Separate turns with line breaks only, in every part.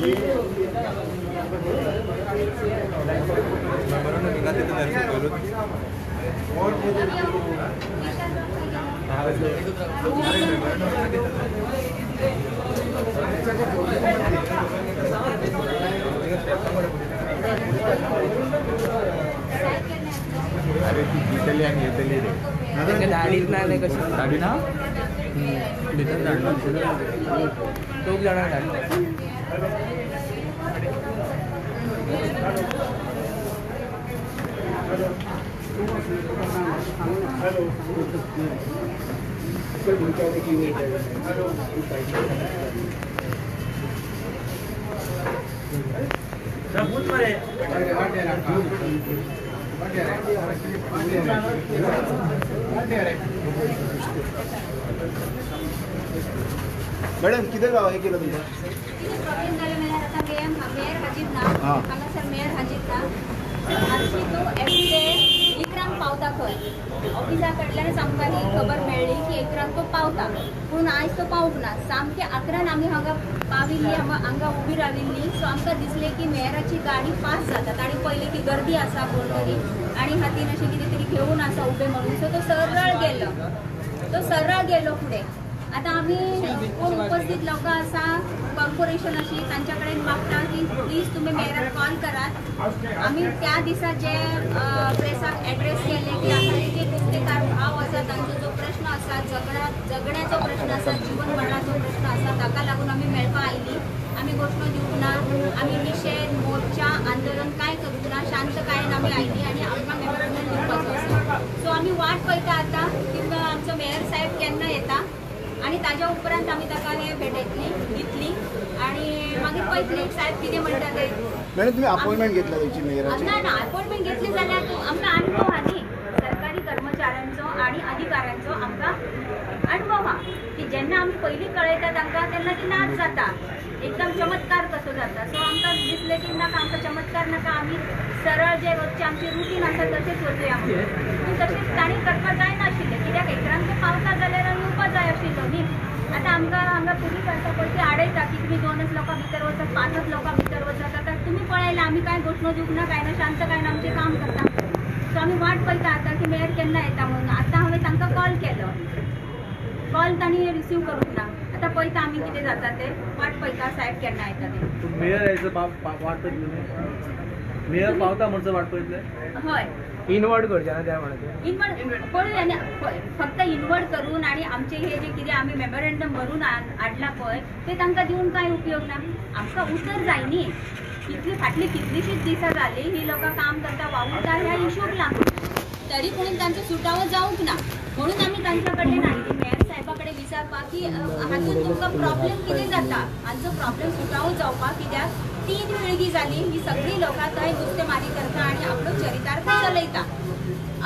अरे ती इटली आणि इटली रे
गाडीत नाही कशी
गाडी ना
तो जाणार गाडी
मैडम किधर गाव आहे केलं तुमचं
मेयर हाजीर एकरांक पावता खंय ऑफिसा कडल्यानच आमकां ही खबर मेळ्ळी की एकरांक तो पावता पूण आयज तो पावूंक ना सामके 11 आमी हांगा पाविल्ली हांगा उबी राविल्ली सो आमकां दिसलें की मेयराची गाडी पास जाता आनी पयली की गर्दी आसा कोण तरी आनी हातीन अशें कितें तरी घेवन आसा उबे म्हणून सो तो सरळ गेलो फुडें आतां आमी कोण उपस्थित लोकां आसा कॉर्पोरेशन अशी तांच्या कडेन मागता की प्लीज तुमी मेयराक कॉल करात आमी त्या दिसा जे प्रेसाक एड्रेस केले की आमचे जे नुस्तेकार भाव आसा तांचो जो प्रश्न आसा जगण्याचो प्रश्न आसा जीवन मरणाचो प्रश्न आसा ताका लागून आमी मेळपा आयली आमी घोषणा दिवंक ना आमी निशेध मोर्चा आंदोलन काय करूंक ना शांत कायेन आमी आयली आनी आमकां मेमोरेंडम दिवपाचो आसा सो आमी वाट पळयता आतां की आमचो मेयर साहेब केन्ना येता आणि ताज्या उपरांत आमी ताका हे भेटयतली दितली आणि मागीर पळयतली साहेब कितें म्हणटा ते
मॅडम तुम्ही अपॉइंटमेंट घेतला त्याची मेयराची
ना अपॉइंटमेंट घेतली जाल्यार आमकां अनुभव हा न्ही सरकारी कर्मचाऱ्यांचो आणि अधिकाऱ्यांचो आमकां अनुभव हा की जेन्ना आमी पयलीं कळयता तांकां तेन्ना ती नाच जाता एकदम चमत्कार कसो जाता सो आमकां दिसलें की नाका आमकां चमत्कार नाका आमी सरळ जे रोजचे आमचे रुटीन आसा तशेंच वचुया पूण तशेंच तांणी करपाक जायनाशिल्लें कित्याक एकरांक ते पावता जाल्यार आमी येवपाक जाय आशिल्लो न्ही आतां आमकां हांगा पुलीस आसा पळय ती आडयता की तुमी 2च लोकां भितर वचत 5च लोकां भितर वचत आतां तुमी पळयलां आमी कांय घोषणा दिवंक ना कांय ना शांत कांय ना आमचें काम करता सो आमी वाट पळयता आतां की मेयर केन्ना येता म्हणून आतां हांवें तांकां कॉल केलो कॉल तांणी रिसीव करूंक ना आतां पळयता आमी कितें जाता ते वाट पळयता साहेब केन्ना येता ते
मेयर यायचं वाट पळयतले मेयर पावता म्हणचं वाट पळयतले
हय
इनवर्ट करचे ना त्या म्हणत
इन्वर्ट पळय फक्त इन्वर्ट करून आणि आमचे हे जे कितें आमी मेमोरेंडम भरून हाडला पळय ते तांकां दिवन कांय उपयोग ना आमकां उतर जाय न्ही फाटली कितलीशीच दिसां जाली ही लोकां काम करता वावुरता ह्या इश्यूक लागून तरी पूण तांचो सुटावो जावंक ना म्हणून आमी तांच्या कडेन आयली मेयर साहेबा कडेन विचारपाक की हातूंत तुमकां प्रॉब्लेम कितें जाता हांचो प्रॉब्लेम सुटावो जावपाक कित्याक 3 पिळगी जाली ही सगळी लोकां थंय नुस्तेमारी करता आनी आपलो चरितार्थ चलयता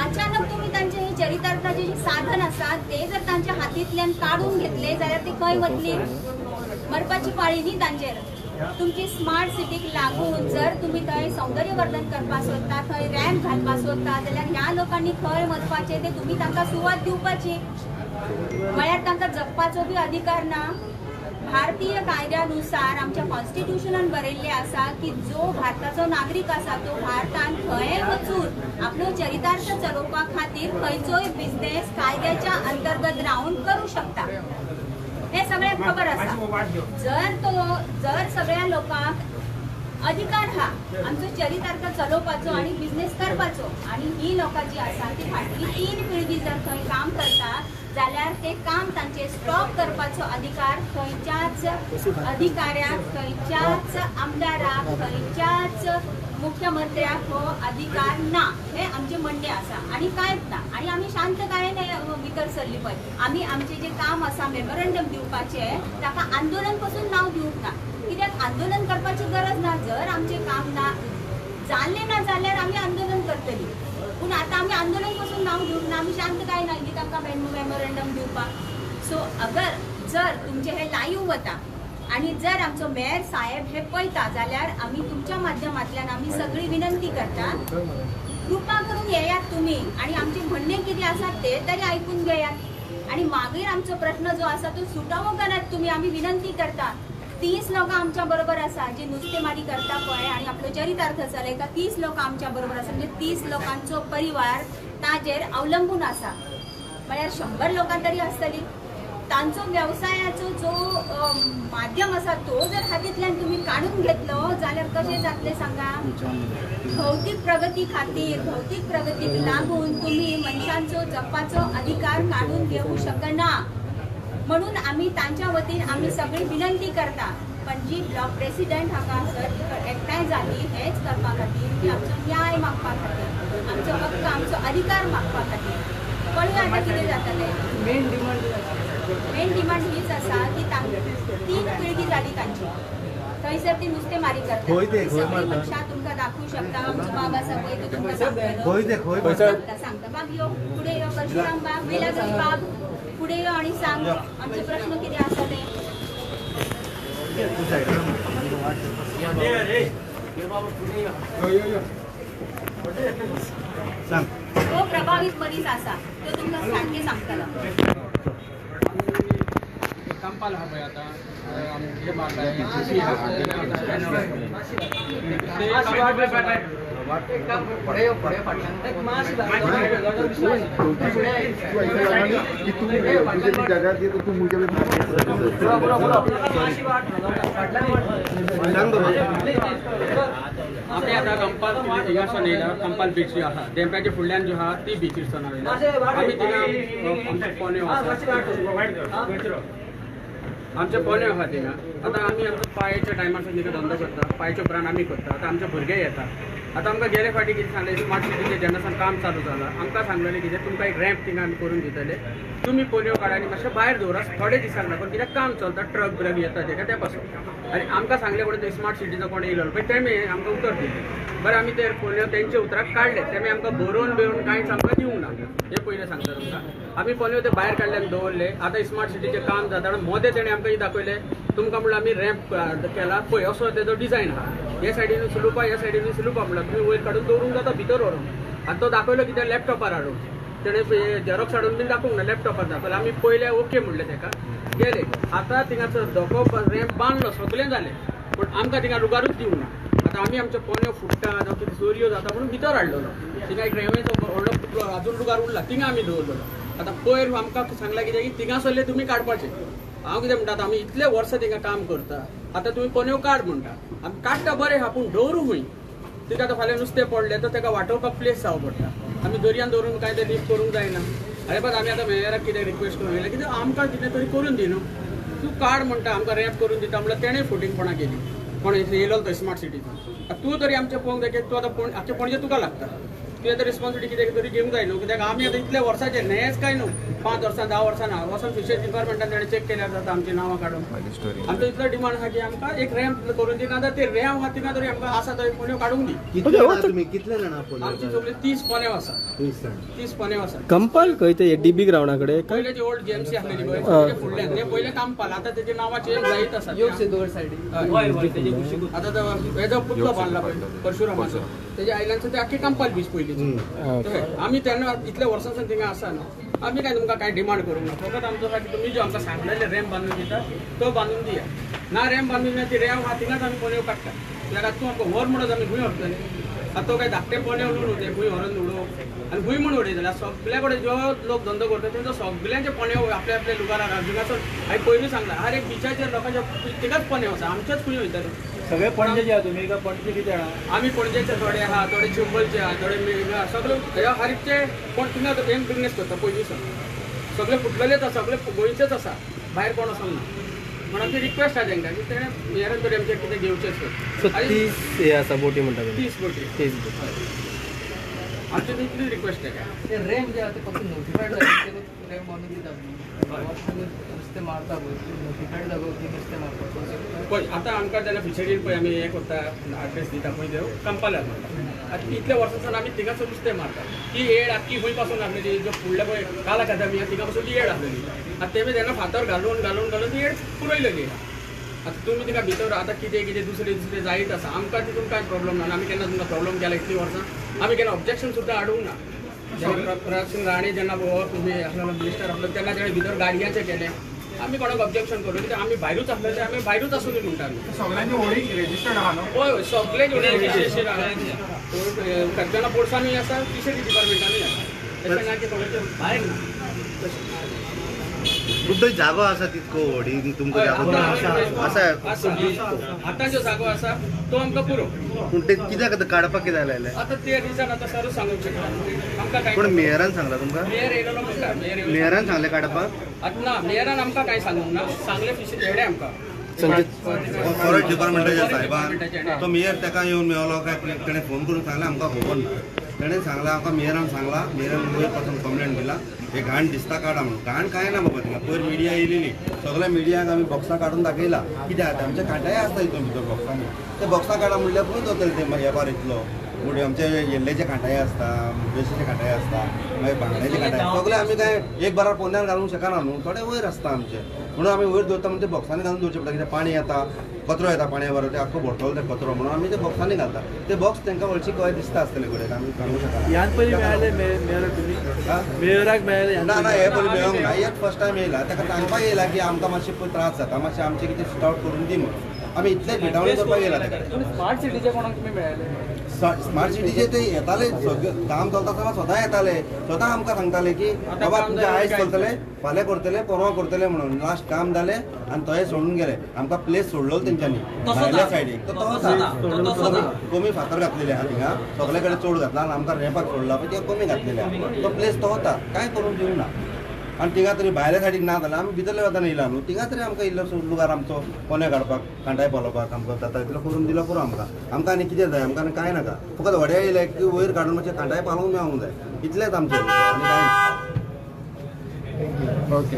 अचानक तुम्ही तांचे हे चरितार्थाचे जे साधन आसा ते जर तांच्या हातींतल्यान काढून घेतले जाल्यार ते खंय वतली मरपाची पाळी न्ही तांचेर तुमची स्मार्ट सिटीक लागून जर तुम्ही थंय सौंदर्यवर्धन करपाक सोदता थंय रॅम्प घालपाक सोदता जाल्यार ह्या लोकांनी खंय वचपाचे ते तुम्ही तांकां सुवात दिवपाची म्हळ्यार तांकां जगपाचो बी अधिकार ना भारतीय कायद्यानुसार आमच्या कॉन्स्टिट्यूशनान बरयल्ले आसा की जो भारताचो नागरीक आसा तो भारतान खंय वचून आपलो चरितार्थ चलोवपा खातीर खंयचोय बिझनेस कायद्याच्या अंतर्गत रावन करू शकता हे सगळ्यांक खबर आसा जर सगळ्या लोकांक अधिकार हा आमचो चरितार्थ चलोवपाचो आणि बिझनेस करपाचो आणि ही लोकां जी आसा ती फाटली 3 पिळगी जर खंय काम करता जाल्यार ते काम तांचे स्टॉप करपाचो अधिकार खंयच्याच अधिकाऱ्याक खंयच्याच आमदाराक खंयच्याच मुख्यमंत्र्याक हो अधिकार ना हे आमचे म्हणणे आसा आणि कांयच ना आणि आमी शांत कायेन भितर सरली पळय आमी आमचे जे काम आसा मेमोरेंडम दिवपाचे ताका आंदोलन पासून नांव दिवंक ना कित्याक आंदोलन करपाची गरज ना जर आमचे काम ना जाल्ले ना जाल्यार आमी आंदोलन करतली पूण आतां आमी आंदोलन पासून नांव दिवंक ना आमी शांत कांय ना की तांकां मेमोरेंडम दिवपाक सो अगर जर तुमचे हे लाईव्ह वता आणि जर आमचो मेयर साहेब हे पळयता जाल्यार आमी तुमच्या माध्यमांतल्यान आमी सगळी विनंती करता कृपा करून येयात तुमी आणि आमचे म्हणणे कितें आसा ते तरी आयकून घेयात आणि मागीर आमचो प्रश्न जो आसा तो सुटावो करात तुमी आमी विनंती करता 30 लोक आमच्या बरोबर असा जे नुस्तेमारी करता पळय आणि आपलो चरितार्थ चलय का 30 लोक आमच्या बरोबर असा म्हणजे 30 लोकांचो परिवार ताजेर अवलंबून असा म्हळ्यार 100 लोकां तरी असतली तांचो व्यवसायाचो जो माध्यम असा तो जर हातींतल्यान तुम्ही काढून घेतलो जाल्यार कशें जातले सांगा भौतिक प्रगती खातीर भौतिक प्रगतीक लागून तुम्ही मनशांचो जगपाचो अधिकार काढून घेऊ शकना म्हणून आम्ही तांच्या वतीन आम्ही सगळी विनंती करता पण जी ब्लॉक प्रेसिडेंट हाका सर एकठांय जाली हेच करपा खातीर की आमचो न्याय मागपा खातीर आमचो हक्क आमचो अधिकार मागपा खातीर पण आता कितें जातलें मेन डिमांड हीच आसा की 3 पिळगी जाली तांची थंयसर ती नुस्तेमारी करता मनशां तुमकां दाखवू शकता आमचो बाब आसा पळय तो तुमकां सांगता बाब यो फुडें यो परशुराम बाब वेलागरी बाब फुडें यो आनी सांग आमचे प्रश्न कितें आसा ते तो प्रभावित मनीस आसा तो तुमकां सारकें सांगतलो
कंपाल हा आता हे बाग आहे कृषी आम्ही आता कंपाल कंपाल बीच आहा डेंप्याच्या फुडल्यान जो आहा ती बीच आम्ही तिला पोने आमचे पोने आहा थिंगा आता आम्ही आमच्या पायाच्या टायमार तिका धंदो करता पायाचे उपरांत आम्ही करता आता आमचे भुरगे येतात आता आमकां गेले फाटी कितें सांगलें स्मार्ट सिटीचें जेन्ना काम चालू जालां आमकां सांगलेलें कितें तुमकां एक रॅम्प थिंगा आमी करून दितले तुमी पोलिओ काडा आनी मातशें भायर दवरात थोडे दिसांक लागून कित्याक काम चलता ट्रक ब्रक येता तेका त्या पासून आनी आमकां सांगलें कोण स्मार्ट सिटीचो कोण येयलो पळय तेमी आमकां उतर दिलें बरें आमी ते पोलिओ तेंचे उतराक काडले तेमी आमकां बरोवन बिरोवन कांयच आमकां दिवंक ना हे पयलें सांगता तुमकां आमी पोलिओ ते भायर काडले आनी दवरले आतां स्मार्ट सिटीचें काम जाता मोदें तेणें आमकां कितें दाखयलें तुमकां म्हणल्यार आमी रॅम्प केला पळय असो तेजो डिझायन आहा हे सायडीन सुलुपा ह्या सायडीन सुलुपा म्हणल्यार तुमी वयर काडून दवरूंक जाता भितर व्हरून आतां तो दाखयलो कितें लॅपटॉपार हाडून तेणें झेरॉक्स हाडून बीन दाखोवंक ना लॅपटॉपार दाखयलें आमी पयले ओके म्हणलें तेका गेले आतां थिंगाचो धोको रॅम्प बांदलो सगळें जालें पूण आमकां थिंगा रुगारूच दिवंक ना आतां आमी आमचे पोन्यो फुट्टा जावं कितें चोरयो जाता म्हणून भितर हाडलेलो थिंगा एक रेंवेचो व्हडलो आजून रुगार उरला थिंगा आमी दवरलेलो आतां पयर आमकां सांगलां कितें की थिंगा सरले तुमी काडपाचें हांव कितें म्हणटा आमी इतले वर्सां थिंगा काम करता आतां तुमी पोन्यो काड म्हणटा आमी काडटा बरें आहा पूण दवरूं खूंय तिका आतां फाल्यां नुस्तें पडलें तर तेका वांटोवपाक प्लेस जावं पडटा आमी दर्यान दवरून कांय ते लीफ करूंक जायना अरे पण आमी आतां मेयराक कितें रिक्वेस्ट करूं येयलें कितें आमकां कितें तरी करून दी न्हू तूं काड म्हणटा आमकां रॅम्प करून दिता म्हणल्यार तेणें फुटींगपणां केली कोण येयलो तो स्मार्ट सिटीचो तूं तरी आमचें पळोवंक जाय की तूं आतां आमचे पणजे तुका लागता तुवें तर रिस्पॉन्सिबिलिटी कितें तरी घेवंक जाय न्हू कित्याक आमी आतां इतले वर्सांचे हेंच काय न्हू 5 वर्सां 10 वर्सां ना वचून फिशरीज डिपार्टमेंटान तेणें चॅक केल्यार जाता आमची नांवां काडून आमचो इतलो डिमांड आसा की आमकां एक रॅम्प करून दी नाजाल्यार ते रॅम्प आहा थिंगा तरी आमकां आसा थंय पोन्यो काडूंक दी
कितले जाणां
आमची सगळी 30 पोन्यो आसा 30 पोन्यो आसा
कंपाल खंय ते डीबी ग्राउंडा कडेन
पयलींची ओल्ड जेएमसी आसलेली पळय तेजे फुडल्यान ते पयलें कंपाल आतां तेजे नांवां चेंज जायत आसा आतां हेजो पुतळो बांदला पळय परशुरामाचो तेज्या आयल्यानचो ते आख्खी कंपाल बीच पयलींची आमी तेन्ना इतल्या वर्सांसून थिंगा आसा न्हू आमी काय तुमकां कांय डिमांड करूंक ना फकत आमचो साठी तुमी जो आमकां सांगलेले रॅम्प बांदून दिता तो बांदून दिया ना रॅम्प बांदून दिना ती रॅम्प आहा थिंगाच आमी पोन्यो काडटा कित्याक आतां तूं आमकां व्हर म्हणत आमी खंय व्हरतले आतां तो काय धाकटे पोन्यो उडोवन उडय खंय व्हरून उडोवं आनी खंय म्हूण उडय जाल्यार सगळ्या कडेन जो लोक धंदो करता तेंचो सगळ्यांचे पोन्यो आपल्या आपल्या लुगारार थिंगासर हांवें पयलीं सांगलां हर एक बिचाचेर लोकांच्या थिंगाच पोन्यो आसा आमचेच खंय वयतले
सगळे पणजेचे आहा तुमी का पणजे किती आहा
आमी पणजेचे थोडे आहा थोडे चिंबलचे आहा थोडे सगळे ह्या हरीकचे कोण थिंगा हें बिजनेस करता पयलींसून सगळे फुटलेलेच आसा सगळे गोंयचेच आसा भायर कोण वचोंक ना म्हणून आमची रिक्वेस्ट आहा तांकां की तेणें हेरान तरी आमचें कितें घेवचें
30 हे आसा बोटी म्हणटा
30 बोटी
30 बोटी
आमची इतली रिक्वेस्ट आहे
ते रॅम्प जे आहा ते फक्त नोटिफाईड जाले ते रॅम्प बांदून दिता नुस्तें मारता पळय नोटिफाईड जागो ती नुस्तें मारपाक
पळय आतां आमकां जाल्यार फिशरीन पळय आमी हें करता एड्रेस दिता पळय देव कंपाल्यार मारता आतां इतल्या वर्सांसून आमी थिंगासून नुस्तें मारता ती येड आख्खी खंय पासून आसलेली जो फुडल्या पळय काल अकादमी आहा थिंगा पासून ती येड आसलेली आतां तेमी तेन्ना फातर घालून घालून घालून ती येड पुरयलेली आतां तुमी तिका भितर आतां कितें कितें दुसरें जायत आसा आमकां तितून कांय प्रॉब्लम ना आमी केन्ना तुमकां प्रॉब्लम केला इतलीं वर्सां आमी केन्ना ऑब्जेक्शन सुद्दां हाडूंक ना प्रकाश सिंग राणे जेन्ना तुमी आसलो मिनिस्टर आसलो तेन्ना तेणें भितर गाडयांचें केलें आम्ही कोणाक ऑब्जेक्शन करू कित्याक आमी भायरूच आसले ते आमी भायरूच आसूं म्हणटा आमी.
सगळ्यांची होळी रेजिस्टर्ड आहा न्हू?
होय होय सगळे जोडे विशेष खर्चाना पोर्सानूय आसा फिशरी डिपार्टमेंटानूय आसा तशें ना की थोडें भायर ना.
बुड्डो जागो आसा तितको व्हडी तुमकां जागो आसा
आतां जो जागो आसा तो आमकां पुरो.
पूण ते कित्याक आतां काडपाक कितें लायलें?
आतां ते रिजन आतां सरूच सांगूंक शकता आमकां काय.
पूण मेयरान सांगला तुमकां?
मेयर येयलो म्हणटा मेयर
मेयरान सांगलें काडपाक?
आतां ना मेयरान आमकां कांय सांगूंक ना सांगले फिशरी हेडे आमकां.
फॉरेस्ट डिपार्टमेंटाच्या साहेबान तो मेयर ताका येवन मेळलो काय ताणें फोन करून सांगलें आमकां खबर ना. ताणें सांगलें आमकां मेयरान सांगला मेयरान वयर पासून कंप्लेंट दिला हे घाण दिसता काडा म्हणून. घाण काय ना बाबा थिंगा पयर मिडिया येयलेली सगळ्या मिडियाक आमी बॉक्सां काडून दाखयला कित्याक आमच्या कांटाय आसता हितून भितर बॉक्सांनी ते बॉक्सां काडा म्हणल्यार खंय जातलें ते येबार इतलो. म्हणजे आमचे येल्लेचे कांटाय आसता बेश्टेचे कांटाय आसता मागीर बांगड्याचे कांटाय सगळे आमी काय एक बारा पोंद्यार घालूंक शकना न्हू थोडे वयर आसता आमचे म्हणून आमी वयर दवरता म्हणजे ते बॉक्सांनी घालून दवरचे पडटा कित्याक पाणी येता कचरो येता पाण्या बरोबर ते आख्खो भरतलो ते कचरो म्हणून आमी ते बॉक्सांनी घालता. ते बॉक्स तांकां वळची कय दिसता आसतले कडेन आमी सांगूंक शकना.
ह्यान पयलीं मेळ्ळे मेयराक तुमी? मेयराक मेळ्ळे?
ना ना हे पयलीं मेळोंक ना हेच फर्स्ट टायम येयला ताका सांगपाक येयला की आमकां मातशे पळय त्रास जाता मातशें आमचें कितें सॉर्ट आउट करून दी म्हणून आमी इतलेच भेटावणी करपाक येयला ताका.
स्मार्ट सिटीचे कोणाक तुमी मेळ्ळे?
स्मार्ट सिटीचे ते येताले काम चलता तेन्ना स्वता येताले स्वता आमकां सांगताले की बाबा तुमचे आयज चलतले फाल्यां करतले परवा करतले म्हणून. लास्ट काम जालें आनी तोय सोडून गेले आमकां प्लेस सोडलो तेंच्यांनी भायल्या सायडीक तो तसो कमी फातर घातलेले आहा थिंगा सगळे कडेन चड घातला आनी आमकां रेंपाक सोडला पळय ते कमी घातलेले आहा तो प्लेस तो वता कांय करून दिवंक ना. आनी थिंगा तरी भायल्या सायडीक ना जाल्यार आमी भितरल्या वतान येयला न्हू थिंगा तरी आमकां इल्लो लुगार आमचो पोने काडपाक कांटाय पळोवपाक आमकां जाता तितलो करून दिलो पुरो आमकां आनी कितें जाय आमकां आनी कांय नाका फकत व्हड्या येयले की वयर काडून मातशें कांटाय पालोवंक मेळोंक जाय इतलेंच आमचें आनी कांय
ओके.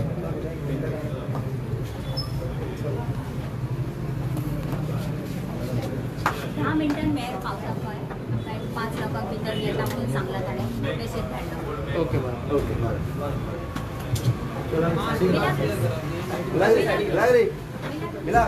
दहा मिनिटांनी मेयर पावता पळय काय 5 लोकांक भितर येता म्हणून सांगला ताणें मेसेज धाडलो.
ओके बरें.
मिला